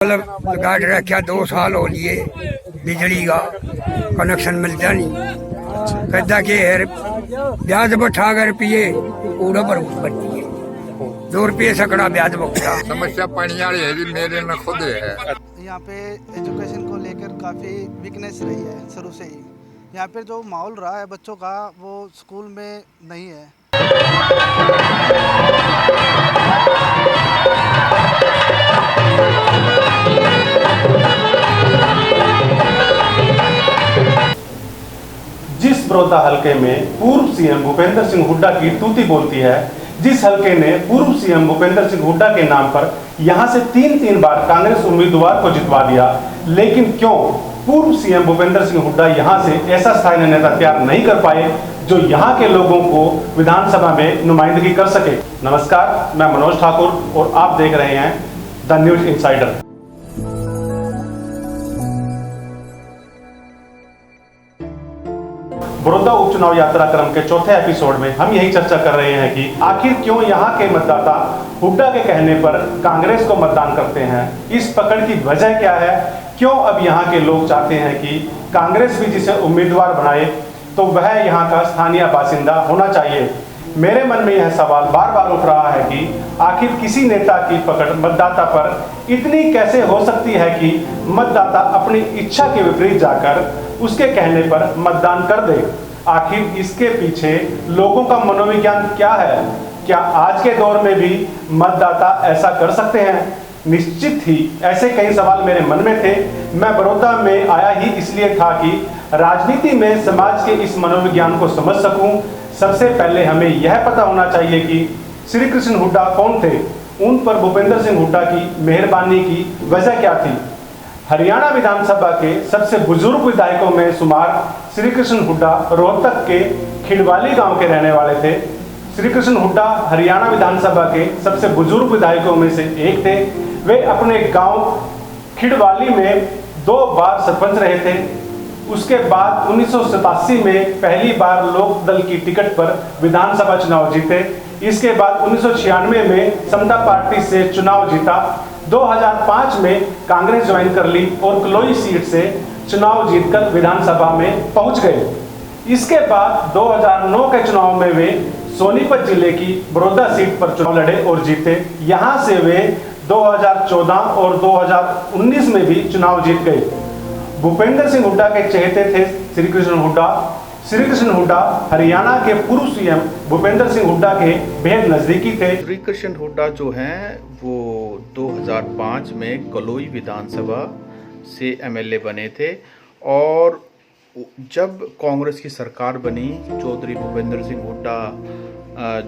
मतलब गाड़ रखा 2 साल हो लिए बिजली का कनेक्शन मिलता नहीं। कहता कि यार ब्याज बैठा कर रुपये पूरा पर बची है 2 रुपये सकड़ा ब्याज बकता। समस्या पानी वाली है जी, मेरे न खुद है। यहाँ पे एजुकेशन को लेकर काफ़ी वीकनेस रही है शुरू से ही। यहाँ पे जो माहौल रहा है बच्चों का वो स्कूल में नहीं है। जिस बड़ौदा हलके में पूर्व सीएम भूपेंद्र सिंह हुड्डा की तूती बोलती है, जिस हलके ने पूर्व सीएम भूपेंद्र सिंह हुड्डा के नाम पर यहां से तीन बार कांग्रेस उम्मीदवार को जितवा दिया, लेकिन क्यों पूर्व सीएम भूपेंद्र सिंह हुड्डा यहां से ऐसा स्थानीय नेता तैयार नहीं कर पाए जो यहां के लोगों को विधानसभा में नुमाइंदगी कर सके। नमस्कार, मैं मनोज ठाकुर और आप देख रहे हैं द न्यूज इनसाइडर। बड़ौदा उपचुनाव यात्रा क्रम के चौथे एपिसोड में हम यही चर्चा कर रहे हैं कि आखिर क्यों यहां के मतदाता हुड्डा के कहने पर कांग्रेस को मतदान करते हैं। इस पकड़ की वजह क्या है? क्यों अब यहां के लोग चाहते हैं कि कांग्रेस भी जिसे उम्मीदवार बनाए तो वह यहां का स्थानीय बासिंदा होना चाहिए। मेरे मन में यह सवाल बार बार उठ रहा है कि आखिर किसी नेता की पकड़ मतदाता पर इतनी कैसे हो सकती है कि मतदाता अपनी इच्छा के विपरीत जाकर उसके कहने पर मतदान कर दे। आखिर इसके पीछे लोगों का मनोविज्ञान क्या है? क्या आज के दौर में भी मतदाता ऐसा कर सकते हैं? निश्चित ही ऐसे कई सवाल मेरे मन में थे। मैं बड़ौदा में आया ही इसलिए था कि राजनीति में समाज के इस मनोविज्ञान को समझ सकूं। सबसे पहले हमें यह पता होना चाहिए कि श्री कृष्ण हुड्डा कौन थे, उन पर भूपेंद्र सिंह हुड्डा की मेहरबानी की वजह क्या थी। हरियाणा विधानसभा के सबसे बुजुर्ग विधायकों में शुमार श्री कृष्ण हुड्डा रोहतक के खिड़वाली गांव के रहने वाले थे। श्री कृष्ण हुड्डा हरियाणा विधानसभा के सबसे बुजुर्ग विधायकों में से एक थे। वे अपने गांव खिड़वाली में 2 बार सरपंच रहे थे। उसके बाद 1987 में पहली बार लोक दल की टिकट पर विधानसभा चुनाव जीते। इसके बाद 1996 में समता पार्टी से चुनाव जीता। 2005 में कांग्रेस ज्वाइन कर ली और कलोई सीट से चुनाव जीतकर विधानसभा में पहुंच गए। इसके बाद 2009 के चुनाव में वे सोनीपत जिले की बड़ौदा सीट पर चुनाव लड़े और जीते। यहां से वे 2014 और 2019 में भी चुनाव जीत गए। भूपेंद्र सिंह हुड्डा के चहेते थे श्री कृष्ण हुड्डा। श्री कृष्ण हुड्डा हरियाणा के पूर्व सीएम भूपेंद्र सिंह हुड्डा के बेहद नजदीकी थे। श्री कृष्ण हुड्डा जो हैं वो 2005 में कलोई विधानसभा से एमएलए बने थे और जब कांग्रेस की सरकार बनी, चौधरी भूपेंद्र सिंह हुड्डा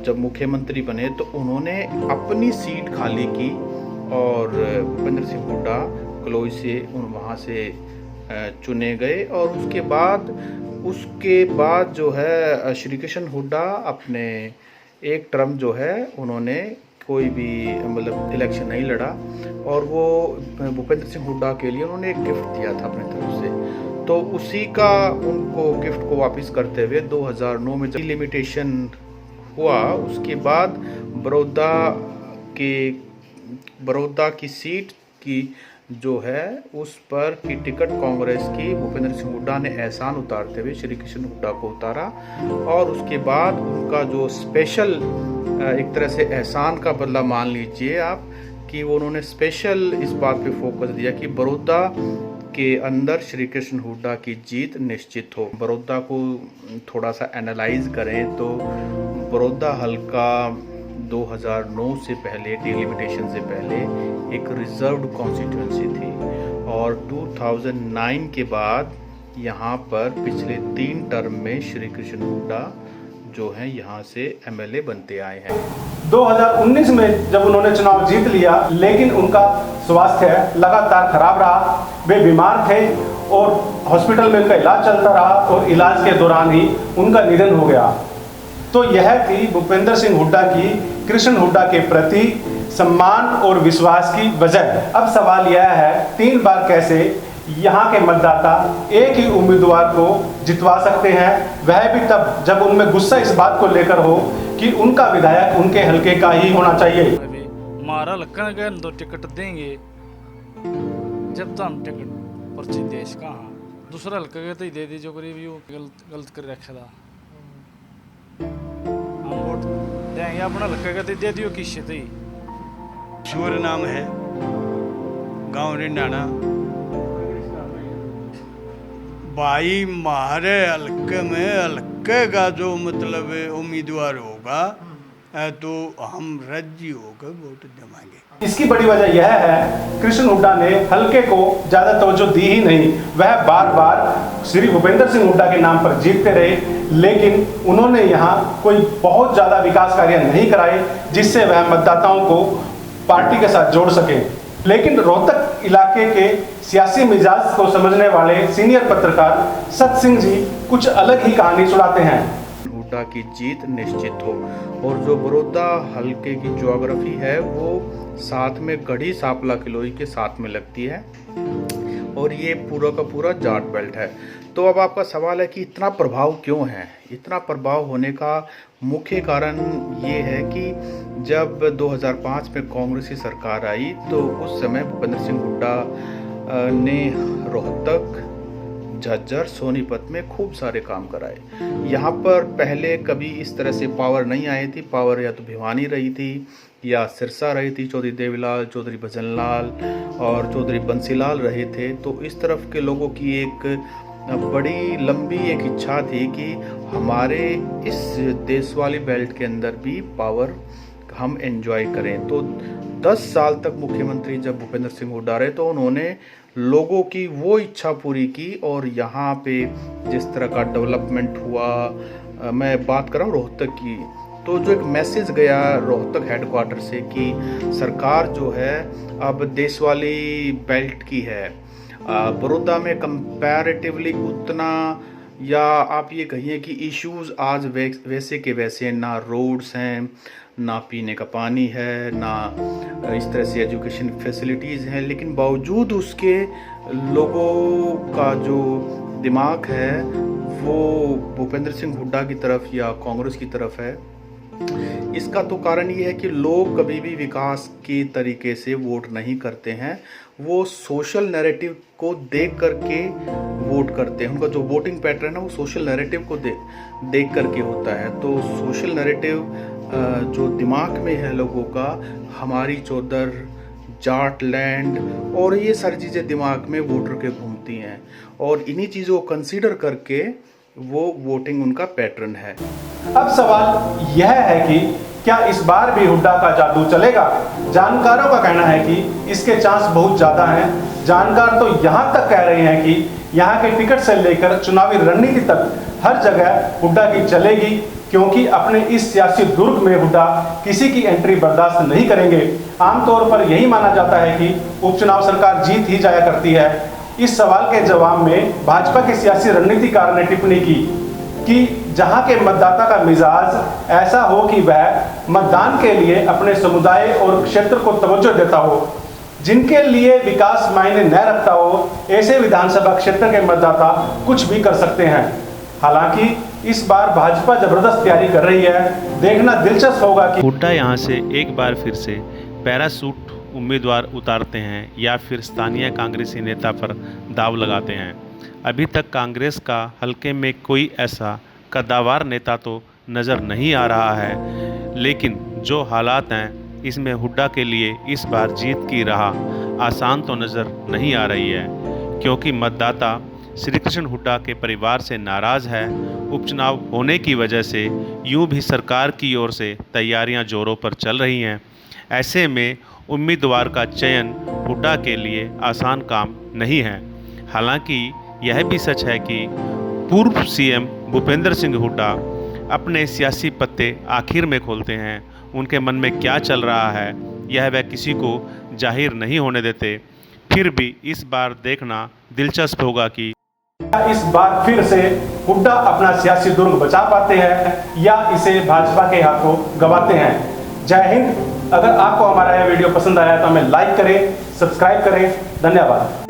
जब मुख्यमंत्री बने तो उन्होंने अपनी सीट खाली की और भूपेंद्र सिंह हुड्डा कलोई से वहाँ से चुने गए। और उसके बाद जो है श्री कृष्ण हुड्डा अपने एक टर्म जो है उन्होंने कोई भी मतलब इलेक्शन नहीं लड़ा और वो भूपेंद्र सिंह हुड्डा के लिए उन्होंने एक गिफ्ट दिया था अपने तरफ से, तो उसी का उनको गिफ्ट को वापस करते हुए 2009 में जब लिमिटेशन हुआ उसके बाद बड़ौदा की सीट की जो है उस पर की टिकट कांग्रेस की भूपेंद्र सिंह हुड्डा ने एहसान उतारते हुए श्री कृष्ण हुड्डा को उतारा। और उसके बाद उनका जो स्पेशल एक तरह से एहसान का बदला मान लीजिए आप कि वो उन्होंने स्पेशल इस बात पे फोकस दिया कि बड़ौदा के अंदर श्री कृष्ण हुड्डा की जीत निश्चित हो। बड़ौदा को थोड़ा सा एनालाइज करें तो बड़ौदा हल्का 2009 से पहले डिलिमिटेशन से पहले एक रिजर्व्ड कॉन्स्टिट्यूंसी थी और 2009 के बाद यहाँ पर पिछले 3 टर्म में श्री कृष्ण हुड्डा जो हैं यहाँ से एमएलए बनते आए हैं। 2019 में जब उन्होंने चुनाव जीत लिया लेकिन उनका स्वास्थ्य लगातार खराब रहा। वे बीमार थे और हॉस्पिटल में उनका इलाज चलता रहा और इलाज के दौरान ही उनका निधन हो गया। तो यह थी भूपेंद्र सिंह हुड्डा की कृष्ण हुड्डा के प्रति सम्मान और विश्वास की वजह। अब सवाल यह है 3 बार कैसे यहाँ के मतदाता एक ही उम्मीदवार को जितवा सकते हैं, वह भी तब जब उनमें गुस्सा इस बात को लेकर हो कि उनका विधायक उनके हलके का ही होना चाहिए। हमारा हल्का 2 टिकट देंगे जब तो हम टिकट पर्ची देश का हाँ दूसरा हल्का के तो ही दे दी जो करीब यू गलत कर रखा था। हम वोट देंगे अपना हल्का के तो दे दियो किससे तो ही। सूर्य नाम है, गांव रिंडाना। भाई मारे हल्के में हल्के का जो मतलब उम्मीदवार होगा तो हम राजी होकर वोट देवाएंगे। इसकी बड़ी वजह यह है कृष्ण हुड्डा ने हल्के को ज्यादा तवज्जो दी ही नहीं। वह बार बार श्री भूपेंद्र सिंह हुड्डा के नाम पर जीतते रहे, लेकिन उन्होंने यहाँ कोई बहुत ज्यादा विकास कार्य नहीं कराए जिससे वह मतदाताओं को पार्टी के साथ जोड़ सके। लेकिन रोहतक इलाके के सियासी मिजाज को समझने वाले सीनियर पत्रकार सत सिंह जी कुछ अलग ही कहानी सुनाते हैं। हुड्डा की जीत निश्चित हो। और जो बड़ौदा हल्के की ज्योग्राफी है वो साथ में गढ़ी सापला किलोई के साथ में लगती है और ये पूरा का पूरा जाट बेल्ट है। तो अब आपका सवाल है कि इतना प्रभाव क्यों है? इतना प्रभाव होने का मुख्य कारण ये है कि जब 2005 में कांग्रेस की सरकार आई तो उस समय भूपेंद्र सिंह हुड्डा ने रोहतक, झज्जर, सोनीपत में खूब सारे काम कराए। यहाँ पर पहले कभी इस तरह से पावर नहीं आई थी। पावर या तो भिवानी रही थी या सिरसा रही थी, चौधरी देवीलाल, चौधरी भजनलाल और चौधरी बंसीलाल रहे थे। तो इस तरफ के लोगों की एक बड़ी लंबी एक इच्छा थी कि हमारे इस देश वाली बेल्ट के अंदर भी पावर हम एंजॉय करें। तो 10 साल तक मुख्यमंत्री जब भूपेंद्र सिंह हुड्डा रहे तो उन्होंने लोगों की वो इच्छा पूरी की। और यहाँ पे जिस तरह का डेवलपमेंट हुआ, मैं बात कर रहा हूँ रोहतक की, तो जो एक मैसेज गया रोहतक हेडक्वार्टर से कि सरकार जो है अब देश वाली बेल्ट की है। बड़ौदा में कंपैरेटिवली उतना, या आप ये कहिए कि इश्यूज आज वैसे के वैसे, ना रोड्स हैं, ना पीने का पानी है, ना इस तरह से एजुकेशन फैसिलिटीज़ हैं, लेकिन बावजूद उसके लोगों का जो दिमाग है वो भूपेंद्र सिंह हुड्डा की तरफ या कांग्रेस की तरफ है। इसका तो कारण ये है कि लोग कभी भी विकास के तरीके से वोट नहीं करते हैं, वो सोशल नैरेटिव को देख करके वोट करते हैं। उनका जो वोटिंग पैटर्न है वो सोशल नैरेटिव को देख करके होता है। तो सोशल नैरेटिव जो दिमाग में है लोगों का, हमारी चौधर, जाट लैंड और ये सारी चीज़ें दिमाग में वोटर के घूमती हैं और इन्हीं चीज़ों को कंसीडर करके वो वोटिंग उनका पैटर्न है। अब सवाल यह है कि क्या इस बार भी हुड्डा का जादू चलेगा? जानकारों का कहना है कि इसके चांस बहुत ज़्यादा हैं। जानकार तो यहाँ तक कह रहे हैं कि यहाँ के टिकट से लेकर चुनावी रणनीति तक हर जगह हुड्डा की चलेगी, क्योंकि अपने इस सियासी दुर्ग में हुड्डा किसी की एंट्री बर्दाश्त नहीं करेंगे। आमतौर पर यही माना जाता है कि उपचुनाव सरकार जीत ही जाया करती है। इस सवाल के जवाब में भाजपा के सियासी रणनीतिकार ने टिप्पणी की कि जहां के मतदाता का मिजाज ऐसा हो कि वह मतदान के लिए अपने समुदाय और क्षेत्र को तवज्जो देता हो, जिनके लिए विकास मायने न रखता हो, ऐसे विधानसभा क्षेत्र के मतदाता कुछ भी कर सकते हैं। हालांकि इस बार भाजपा जबरदस्त तैयारी कर रही है। देखना दिलचस्प होगा कि हुड्डा यहां से एक बार फिर से पैरासूट उम्मीदवार उतारते हैं या फिर स्थानीय कांग्रेसी नेता पर दाव लगाते हैं। अभी तक कांग्रेस का हल्के में कोई ऐसा कद्दावर नेता तो नज़र नहीं आ रहा है, लेकिन जो हालात हैं इसमें हुड्डा के लिए इस बार जीत की राह आसान तो नज़र नहीं आ रही है, क्योंकि मतदाता श्री कृष्ण हुड्डा के परिवार से नाराज़ है। उपचुनाव होने की वजह से यूं भी सरकार की ओर से तैयारियां जोरों पर चल रही हैं। ऐसे में उम्मीदवार का चयन हुड्डा के लिए आसान काम नहीं है। हालांकि यह भी सच है कि पूर्व सीएम भूपेंद्र सिंह हुड्डा अपने सियासी पत्ते आखिर में खोलते हैं। उनके मन में क्या चल रहा है यह वह किसी को जाहिर नहीं होने देते। फिर भी इस बार देखना दिलचस्प होगा कि इस बार फिर से हुड्डा अपना सियासी दुर्ग बचा पाते हैं या इसे भाजपा के हाथों गंवाते हैं। जय हिंद। अगर आपको हमारा यह वीडियो पसंद आया तो हमें लाइक करें, सब्सक्राइब करें। धन्यवाद।